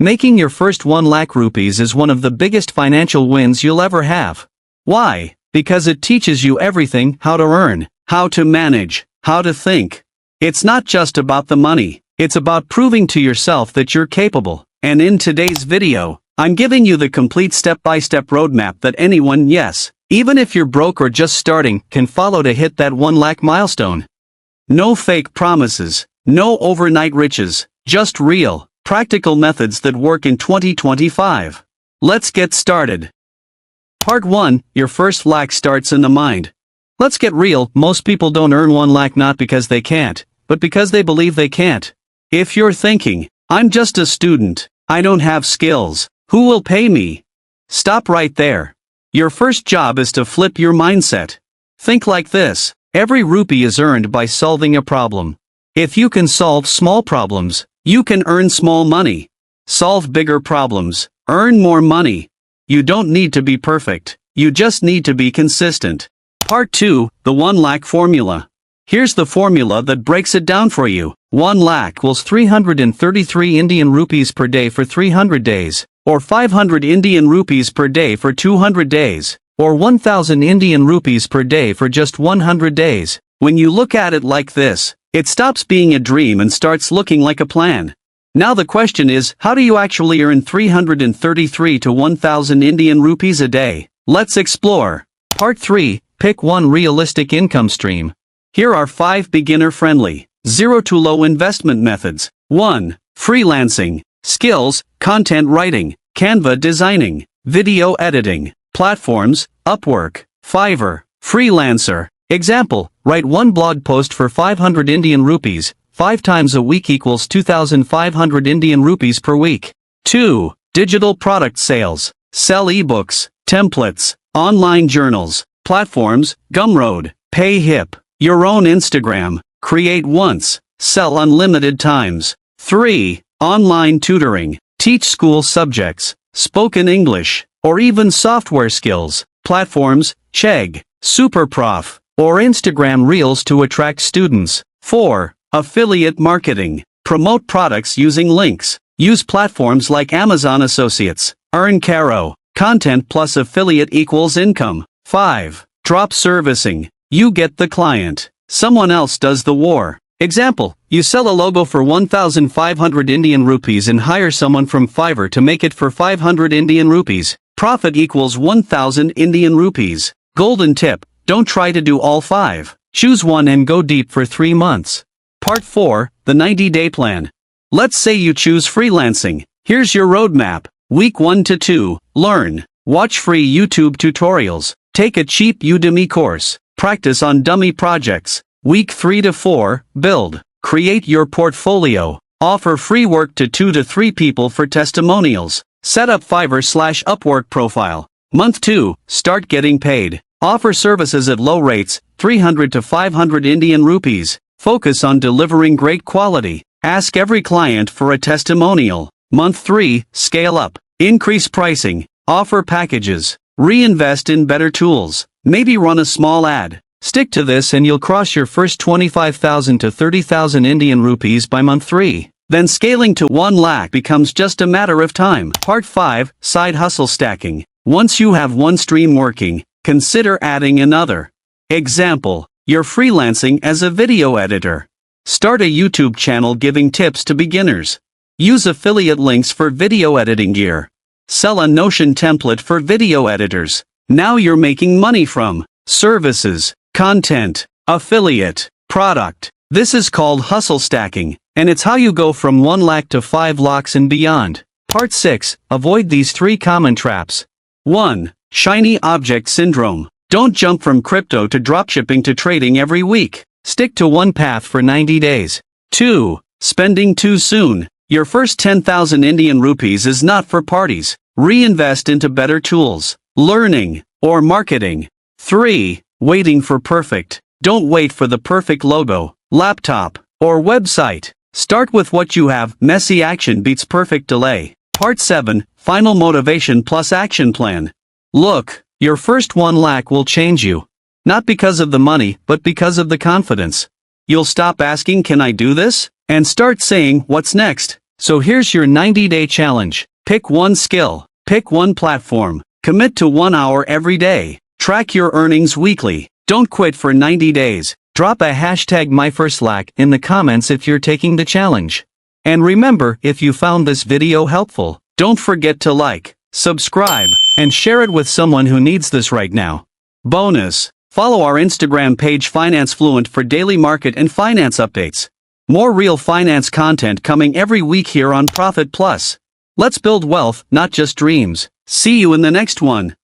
Making your first 1 lakh rupees is one of the biggest financial wins you'll ever have. Why? Because it teaches you everything: how to earn, how to manage, how to think. It's not just about the money, it's about proving to yourself that you're capable. And in today's video, I'm giving you the complete step-by-step roadmap that anyone, yes, even if you're broke or just starting, can follow to hit that 1 lakh milestone. No fake promises, no overnight riches, just real, practical methods that work in 2025. Let's get started. Part 1, your first lakh starts in the mind. Let's get real, most people don't earn 1 lakh not because they can't, but because they believe they can't. If you're thinking, I'm just a student, I don't have skills, who will pay me? Stop right there. Your first job is to flip your mindset. Think like this: every rupee is earned by solving a problem. If you can solve small problems, you can earn small money. Solve bigger problems, earn more money. You don't need to be perfect, you just need to be consistent. Part 2, the 1 lakh formula. Here's the formula that breaks it down for you. 1 lakh equals 333 Indian rupees per day for 300 days, or 500 Indian rupees per day for 200 days, or 1000 Indian rupees per day for just 100 days. When you look at it like this, it stops being a dream and starts looking like a plan. Now the question is, how do you actually earn 333 to 1000 Indian rupees a day? Let's explore. Part 3, pick one realistic income stream. Here are 5 beginner-friendly, zero to low investment methods. 1. Freelancing. Skills: content writing, Canva designing, video editing. Platforms: Upwork, Fiverr, Freelancer. Example: write 1 blog post for 500 Indian rupees, 5 times a week equals 2,500 Indian rupees per week. 2. Digital product sales. Sell ebooks, templates, online journals. Platforms: Gumroad, Payhip, your own Instagram. Create once, sell unlimited times. 3. Online tutoring. Teach school subjects, spoken English, or even software skills. Platforms: Chegg, Superprof, or Instagram Reels to attract students. 4. Affiliate marketing. Promote products using links. Use platforms like Amazon Associates. Earn Caro. Content plus affiliate equals income. 5. Drop servicing. You get the client, someone else does the war. Example: you sell a logo for 1,500 Indian rupees and hire someone from Fiverr to make it for 500 Indian rupees. Profit equals 1,000 Indian rupees. Golden tip: don't try to do all 5. Choose one and go deep for 3 months. Part 4, the 90-day plan. Let's say you choose freelancing. Here's your roadmap. Week 1 to 2, learn. Watch free YouTube tutorials. Take a cheap Udemy course. Practice on dummy projects. Week 3 to 4, build. Create your portfolio. Offer free work to 2 to 3 people for testimonials. Set up Fiverr/Upwork profile. Month 2, start getting paid. Offer services at low rates, 300 to 500 Indian rupees. Focus on delivering great quality. Ask every client for a testimonial. Month 3, scale up. Increase pricing. Offer packages. Reinvest in better tools. Maybe run a small ad. Stick to this and you'll cross your first 25,000 to 30,000 Indian rupees by month 3. Then scaling to 1 lakh becomes just a matter of time. Part 5, side hustle stacking. Once you have one stream working, consider adding another. Example: you're freelancing as a video editor. Start a YouTube channel giving tips to beginners. Use affiliate links for video editing gear. Sell a Notion template for video editors. Now you're making money from services, content, affiliate, product. This is called hustle stacking, and it's how you go from 1 lakh to 5 lakhs and beyond. Part 6, avoid these 3 common traps. 1. Shiny object syndrome. Don't jump from crypto to dropshipping to trading every week. Stick to one path for 90 days. 2. Spending too soon. Your first 10,000 Indian rupees is not for parties. Reinvest into better tools, learning, or marketing. 3. Waiting for perfect. Don't wait for the perfect logo, laptop, or website. Start with what you have. Messy action beats perfect delay. Part 7, final motivation plus action plan. Look, your first 1 lakh will change you. Not because of the money, but because of the confidence. You'll stop asking, can I do this? And start saying, what's next? So here's your 90-day challenge. Pick one skill. Pick one platform. Commit to 1 hour every day. Track your earnings weekly. Don't quit for 90 days. Drop a hashtag #MyFirstLakh in the comments if you're taking the challenge. And remember, if you found this video helpful, don't forget to like, subscribe, and share it with someone who needs this right now. Bonus: follow our Instagram page Finance Fluent for daily market and finance updates. More real finance content coming every week here on Profit Plus. Let's build wealth, not just dreams. See you in the next one.